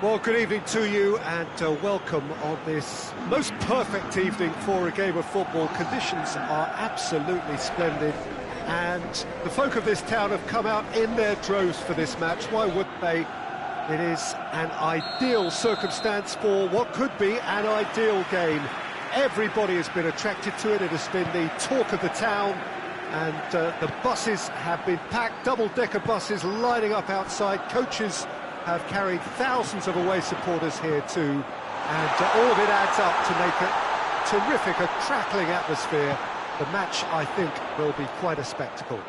Well, good evening to you and welcome on this most perfect evening for a game of football. Conditions are absolutely splendid and the folk of this town have come out in their droves for this match. Why wouldn't they? It is an ideal circumstance for what could be an ideal game. Everybody has been attracted to it. It has been the talk of the town, and the buses have been packed, double-decker buses lining up outside. Coaches have carried thousands of away supporters here too, and all of it adds up to make a terrific, a crackling atmosphere. The match, I think, will be quite a spectacle.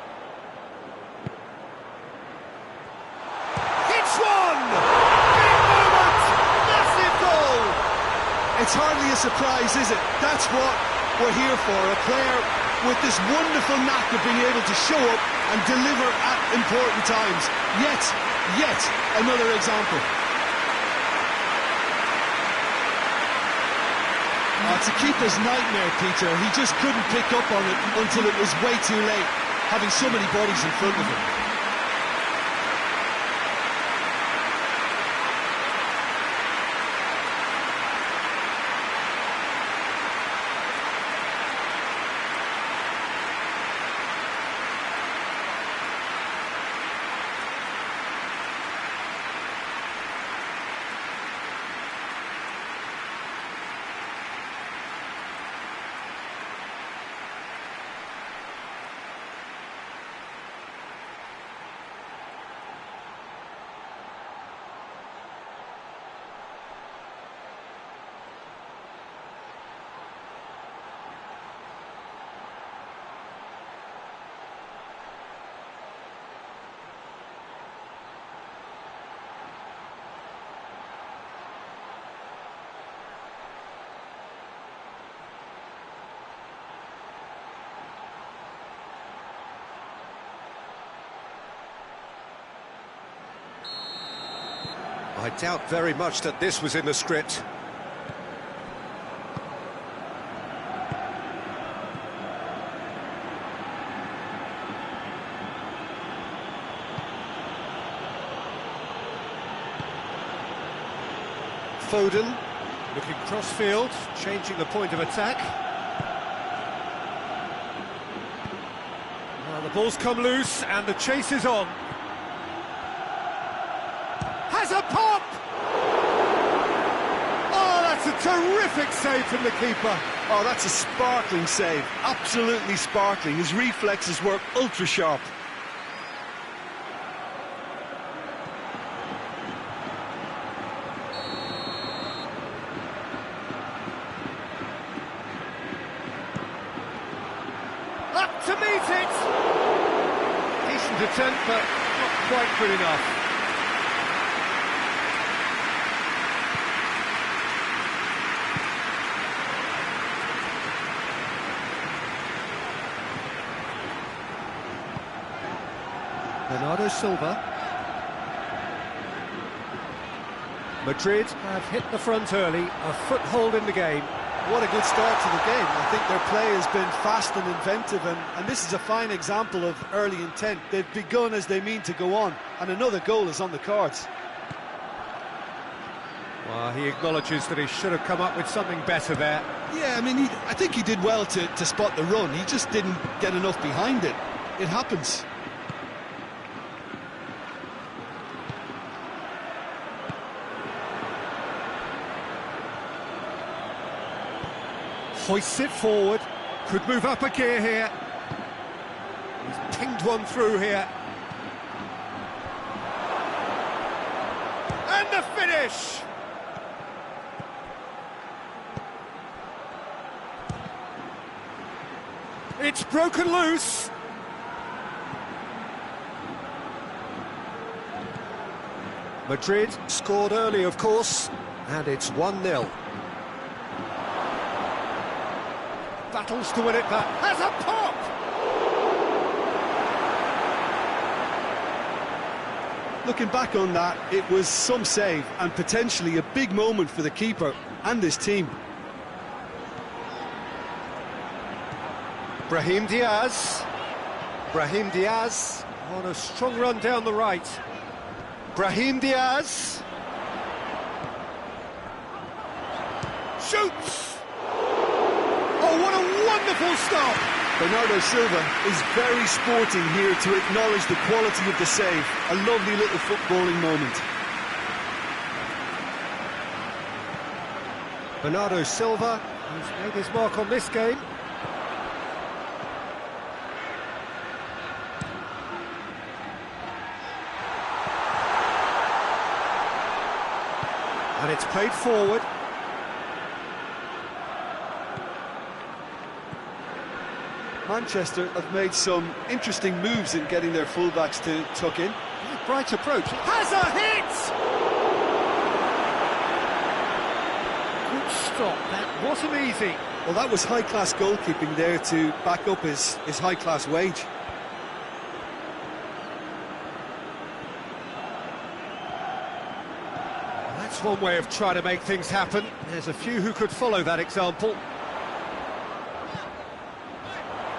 It's one! Big moment! Massive goal! It's hardly a surprise, is it? That's what we're here for, a player with this wonderful knack of being able to show up and deliver at important times. Yet another example. It's a keeper's nightmare, Peter. He just couldn't pick up on it until it was way too late, having so many bodies in front of him. I doubt very much that this was in the script. Foden looking cross-field, changing the point of attack. Well, the ball's come loose and the chase is on. Has a pop! Oh, that's a terrific save from the keeper. Oh, that's a sparkling save, absolutely sparkling. His reflexes work ultra sharp. Up to meet it! Decent attempt, but not quite good enough. Bernardo Silva. Madrid have hit the front early, a foothold in the game. What a good start to the game. I think their play has been fast and inventive, and this is a fine example of early intent. They've begun as they mean to go on, and another goal is on the cards. Well, he acknowledges that he should have come up with something better there. Yeah, I mean, I think he did well to spot the run. He just didn't get enough behind it. It happens. Hoists it forward, could move up a gear here. He's pinged one through here. And the finish! It's broken loose. Madrid scored early, of course, and it's 1-0. Battles to win it back. Has a pop! Looking back on that, it was some save and potentially a big moment for the keeper and his team. Brahim Diaz. Brahim Diaz on a strong run down the right. Brahim Diaz. shoots! Oh, what a wonderful stop! Bernardo Silva is very sporting here to acknowledge the quality of the save. A lovely little footballing moment. Bernardo Silva, who's made his mark on this game. And it's played forward. Manchester have made some interesting moves in getting their fullbacks to tuck in. Bright approach. Has a hit! Good stop. That wasn't easy. Well, that was high-class goalkeeping there to back up his high-class wage. That's one way of trying to make things happen. There's a few who could follow that example.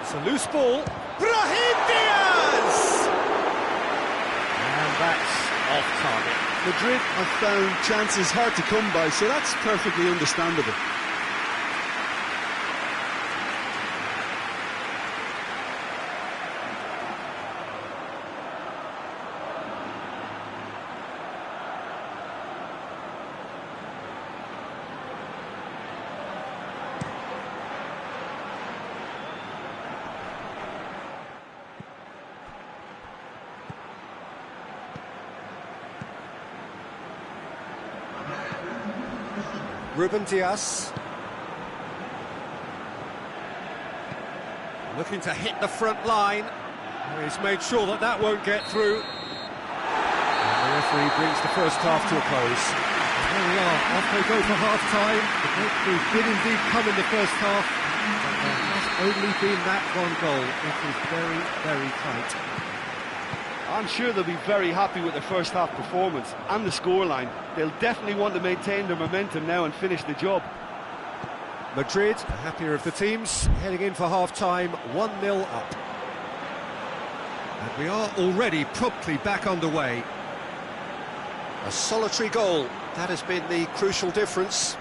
It's a loose ball. Brahim Diaz! And that's off target. Madrid have found chances hard to come by, so that's perfectly understandable. Ruben Dias. Looking to hit the front line. He's made sure that that won't get through. And the referee brings the first half to a close. And there we are, off they go for half-time. The breakthrough did indeed come in the first half, but there has only been that one goal. It is very, very tight. I'm sure they'll be very happy with their first half performance and the scoreline. They'll definitely want to maintain their momentum now and finish the job. Madrid, the happier of the teams, heading in for half-time, 1-0 up. And we are already promptly back underway. A solitary goal, that has been the crucial difference.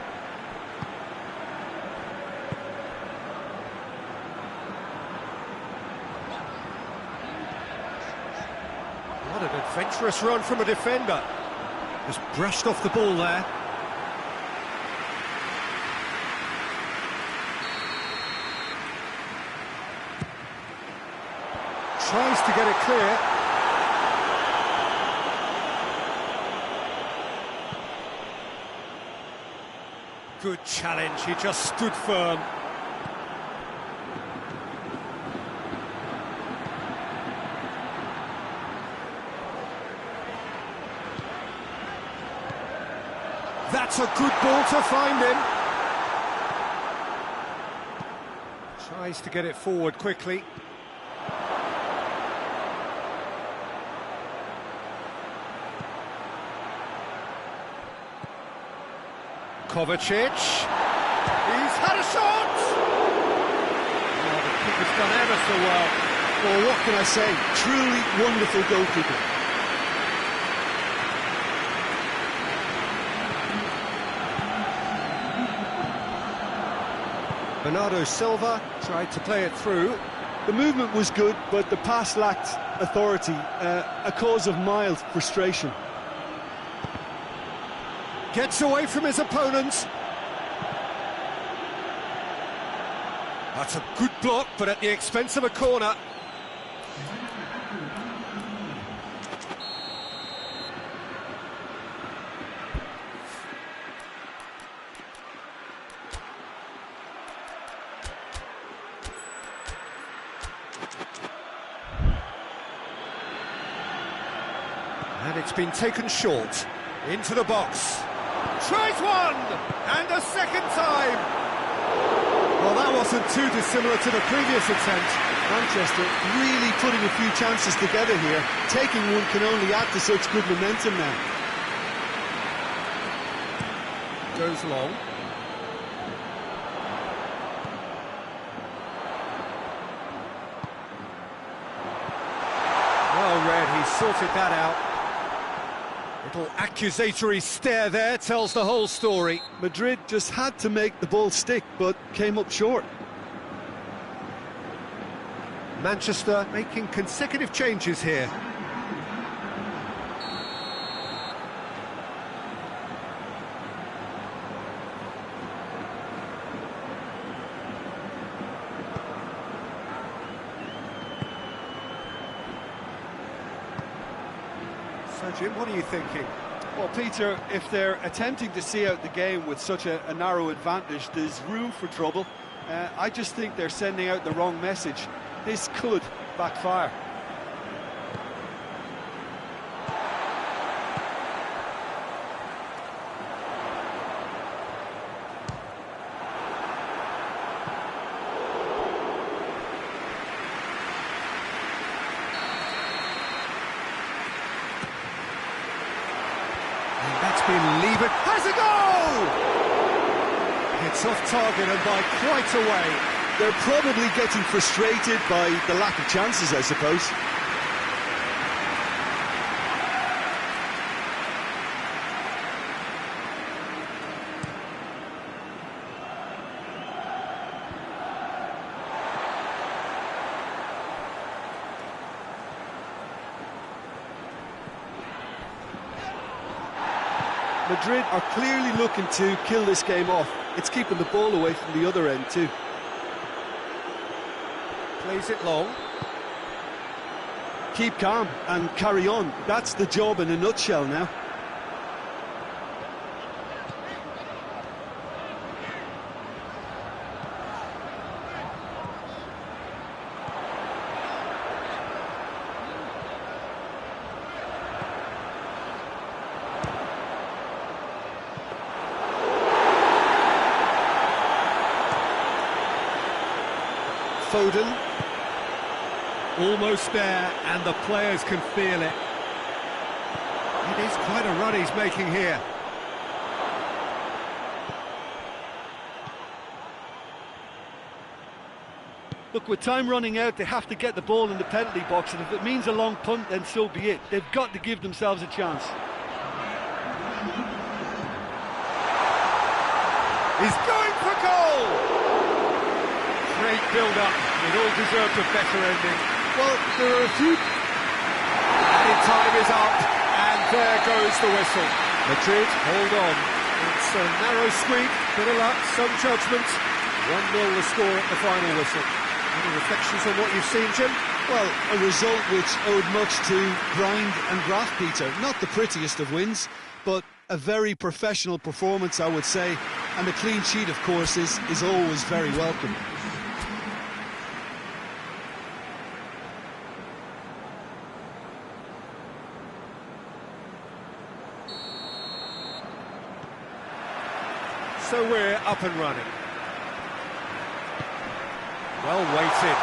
What an adventurous run from a defender. Just brushed off the ball there. Tries to get it clear. Good challenge, he just stood firm. That's a good ball to find him. Tries to get it forward quickly. Kovacic. He's had a shot! Oh, the keeper's done ever so well. Well, what can I say? Truly wonderful goalkeeper. Bernardo Silva tried to play it through. The movement was good, but the pass lacked authority, a cause of mild frustration. Gets away from his opponents. That's a good block, but at the expense of a corner. And it's been taken short. Into the box. Tries one! And a second time! Well, that wasn't too dissimilar to the previous attempt. Manchester really putting a few chances together here. Taking one can only add to such good momentum now. Goes long. Well read, he sorted that out. Little accusatory stare there tells the whole story. Madrid just had to make the ball stick, but came up short. Manchester making consecutive changes here. So, Jim, what are you thinking? Well, Peter, if they're attempting to see out the game with such a narrow advantage, there's room for trouble. I just think they're sending out the wrong message. This could backfire. And that's been levered. Has a goal! It's off target and by quite a way. They're probably getting frustrated by the lack of chances, I suppose. Madrid are clearly looking to kill this game off. It's keeping the ball away from the other end too. Plays it long. Keep calm and carry on. That's the job in a nutshell now. Foden. Almost there, and the players can feel it. It is quite a run he's making here. Look, with time running out, they have to get the ball in the penalty box, and if it means a long punt, then so be it. They've got to give themselves a chance. He's going for goal! Great build-up. It all deserved a better ending. Well, there are a few... And time is up, and there goes the whistle. Madrid, hold on. It's a narrow squeak, bit of luck, some judgment. 1-0 the score at the final whistle. Any reflections on what you've seen, Jim? Well, a result which owed much to grind and graft, Peter. Not the prettiest of wins, but a very professional performance, I would say. And a clean sheet, of course, is always very welcome. So we're up and running. Well weighted.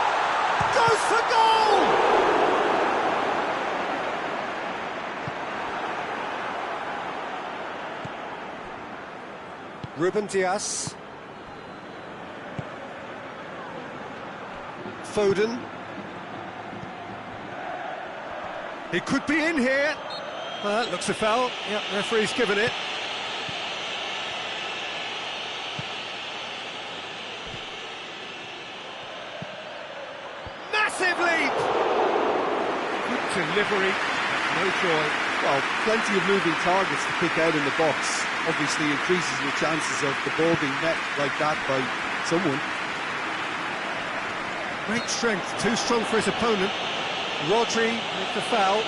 Goes for goal! Ruben Dias. Foden. He could be in here. Looks a foul. Yep, referee's given it. Massive leap! Good delivery, no joy. Well, plenty of moving targets to pick out in the box. Obviously increases the chances of the ball being met like that by someone. Great strength, too strong for his opponent. Rodri with the foul.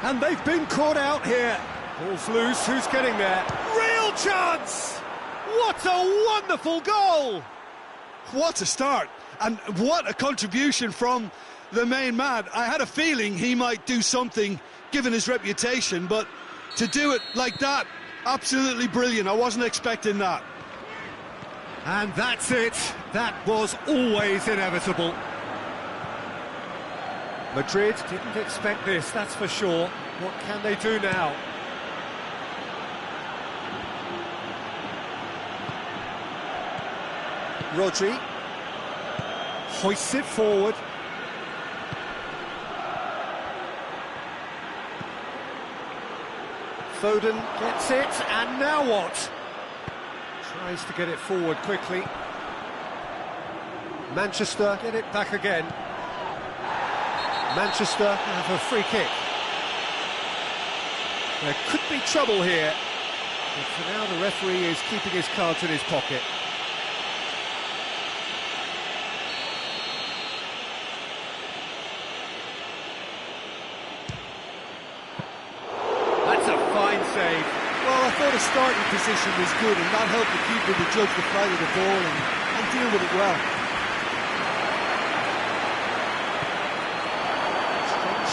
And they've been caught out here. Ball's loose, who's getting there? Real chance! What a wonderful goal! What a start, and what a contribution from the main man. I had a feeling he might do something, given his reputation, but to do it like that, absolutely brilliant. I wasn't expecting that. And that's it. That was always inevitable. Madrid didn't expect this, that's for sure. What can they do now? Rodri hoists it forward. Foden gets it, and now what? Tries to get it forward quickly. Manchester get it back again. Manchester have a free kick. There could be trouble here, but for now the referee is keeping his cards in his pocket. That's a fine save. Well, I thought his starting position was good, and that helped the keeper to judge the flight of the ball and deal with it well.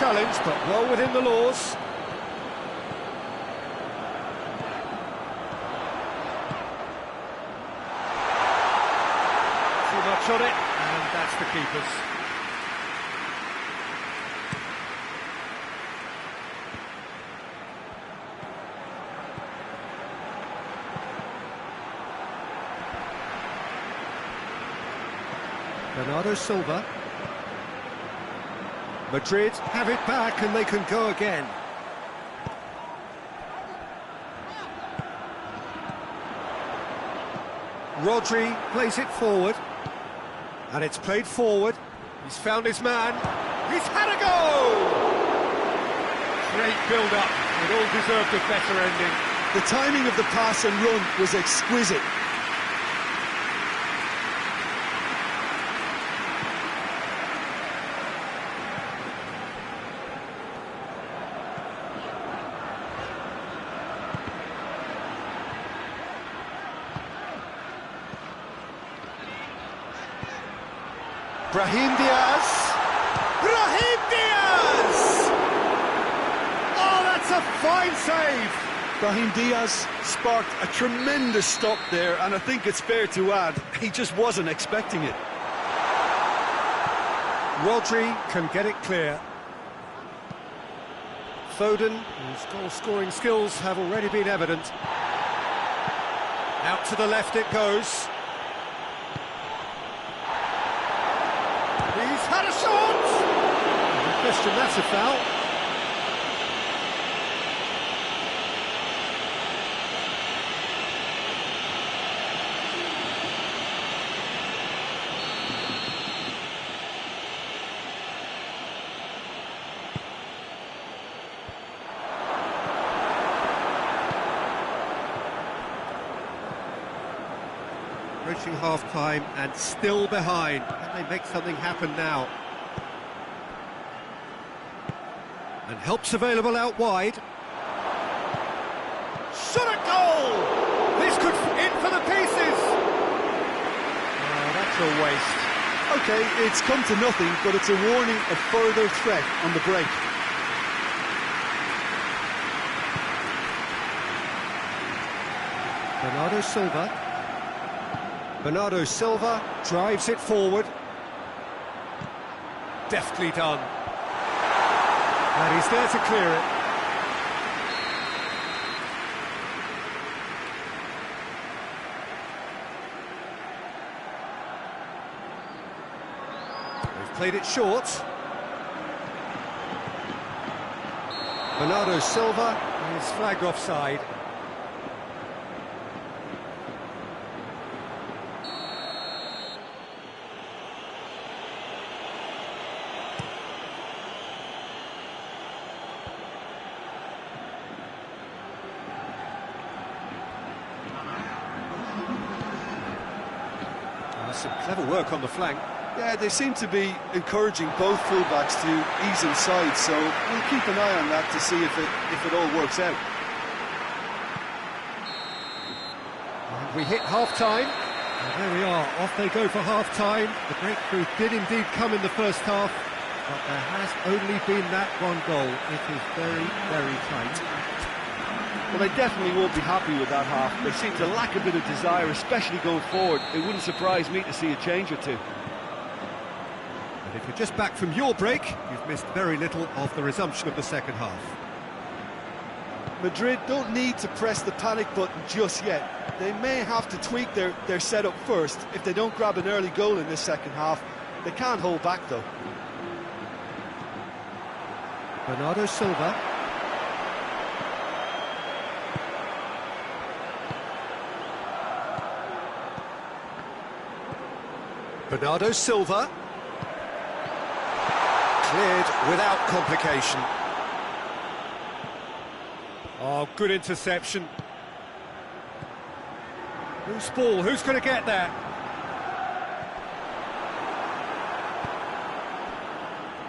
Challenge, but well within the laws. Too much on it, and that's the keeper's. Bernardo Silva. Madrid have it back and they can go again. Rodri plays it forward. And it's played forward. He's found his man. He's had a go! Great build-up. It all deserved a better ending. The timing of the pass and run was exquisite. Brahim Diaz! Brahim Diaz! Oh, that's a fine save! Brahim Diaz sparked a tremendous stop there, and I think it's fair to add, he just wasn't expecting it. Rodri can get it clear. Foden, whose goal-scoring skills have already been evident. Out to the left it goes. He's had a shot! No question, that's a foul. Reaching half-time and still behind. Can they make something happen now? And help's available out wide. Shot at goal! This could in for the pieces! Oh, that's a waste. OK, it's come to nothing, but it's a warning of further threat on the break. Bernardo Silva. Bernardo Silva drives it forward. Deftly done. And he's there to clear it. They've played it short. Bernardo Silva is flagged offside. Some clever work on the flank. Yeah, they seem to be encouraging both fullbacks to ease inside, so we'll keep an eye on that to see if it all works out. And we hit half-time. And there we are, off they go for half-time. The breakthrough did indeed come in the first half, but there has only been that one goal. It is very, very tight. Well, they definitely won't be happy with that half. They seem to lack a bit of desire, especially going forward. It wouldn't surprise me to see a change or two. And if it Just back from your break, you've missed very little of the resumption of the second half. Madrid don't need to press the panic button just yet. They may have to tweak their setup first if they don't grab an early goal in this second half. They can't hold back though. Bernardo Silva. Bernardo Silva. Cleared without complication. Oh, good interception. Loose ball, who's going to get there?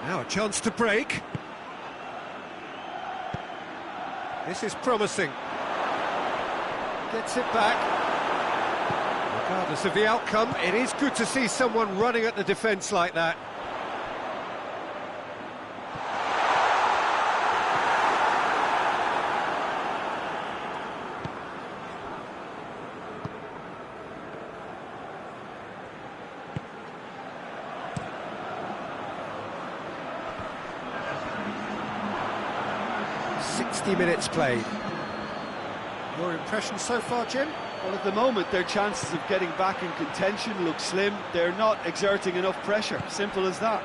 Now a chance to break. This is promising. Gets it back. Regardless of the outcome, it is good to see someone running at the defence like that. Minutes played. Your impression so far, Jim? Well, at the moment, their chances of getting back in contention look slim. They're not exerting enough pressure. Simple as that.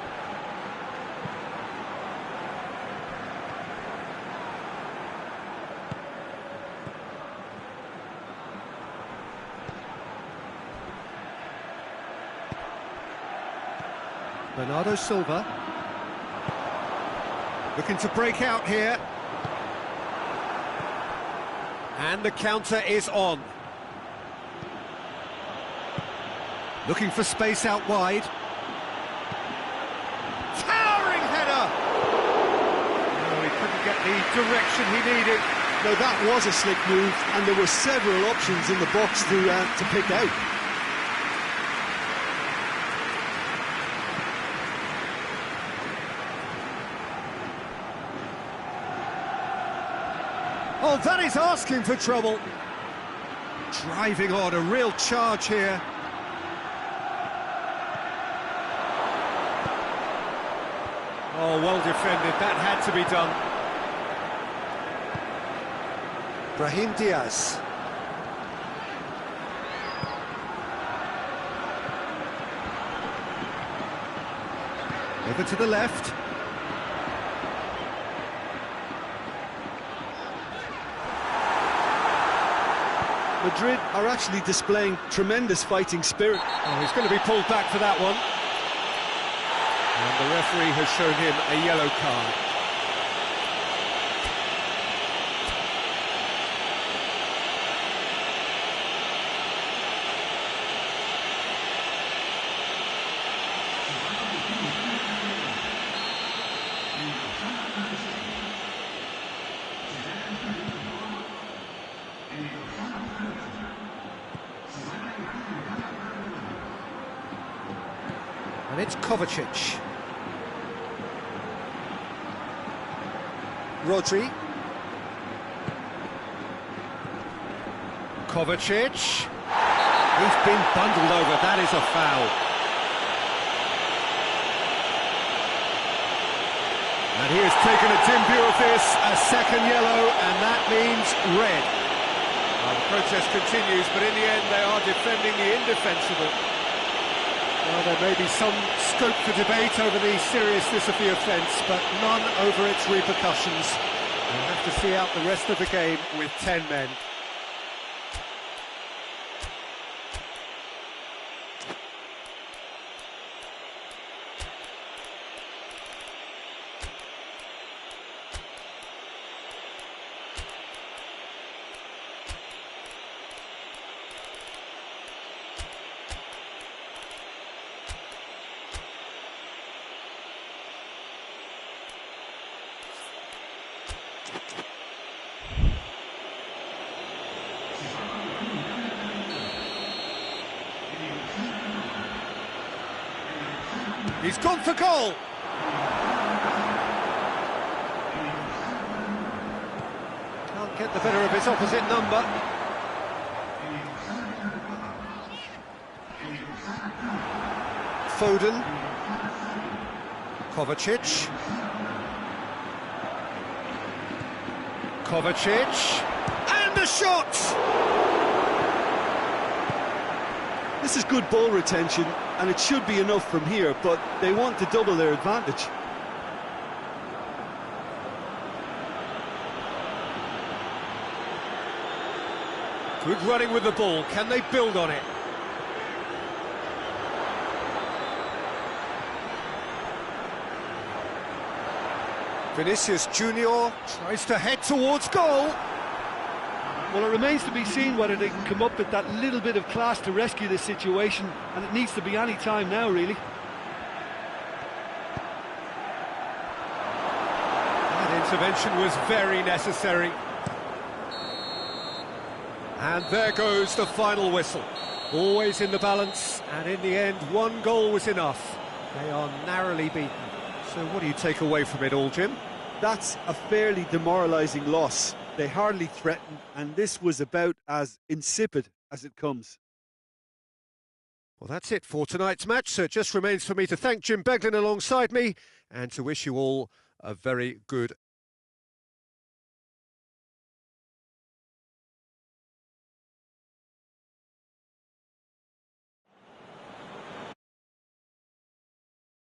Bernardo Silva. Looking to break out here. And the counter is on. Looking for space out wide. Towering header! No, he couldn't get the direction he needed. No, that was a slick move, and there were several options in the box to pick out. Oh, that is asking for trouble. Driving on, a real charge here. Oh, well defended, that had to be done. Brahim Diaz. Over to the left. Madrid are actually displaying tremendous fighting spirit. Oh, he's going to be pulled back for that one. And the referee has shown him a yellow card. And it's Kovacic. Rodri. Kovacic. He's been bundled over, that is a foul. And he has taken a dim view of this, a second yellow, and that means red. Well, the protest continues, but in the end they are defending the indefensible. Well, there may be some scope for debate over the seriousness of the offence, but none over its repercussions. We'll have to see out the rest of the game with 10 men. He's gone for goal. Can't get the better of his opposite number. Foden. Kovacic. Kovacic. And the shot! This is good ball retention, and it should be enough from here, but they want to double their advantage. Good running with the ball. Can they build on it? Vinicius Junior tries to head towards goal. Well, it remains to be seen whether they can come up with that little bit of class to rescue this situation, and it needs to be any time now, really. That intervention was very necessary. And there goes the final whistle. Always in the balance, and in the end, one goal was enough. They are narrowly beaten. So what do you take away from it all, Jim? That's a fairly demoralising loss. They hardly threatened, and this was about as insipid as it comes. Well, that's it for tonight's match, so it just remains for me to thank Jim Beglin alongside me and to wish you all a very good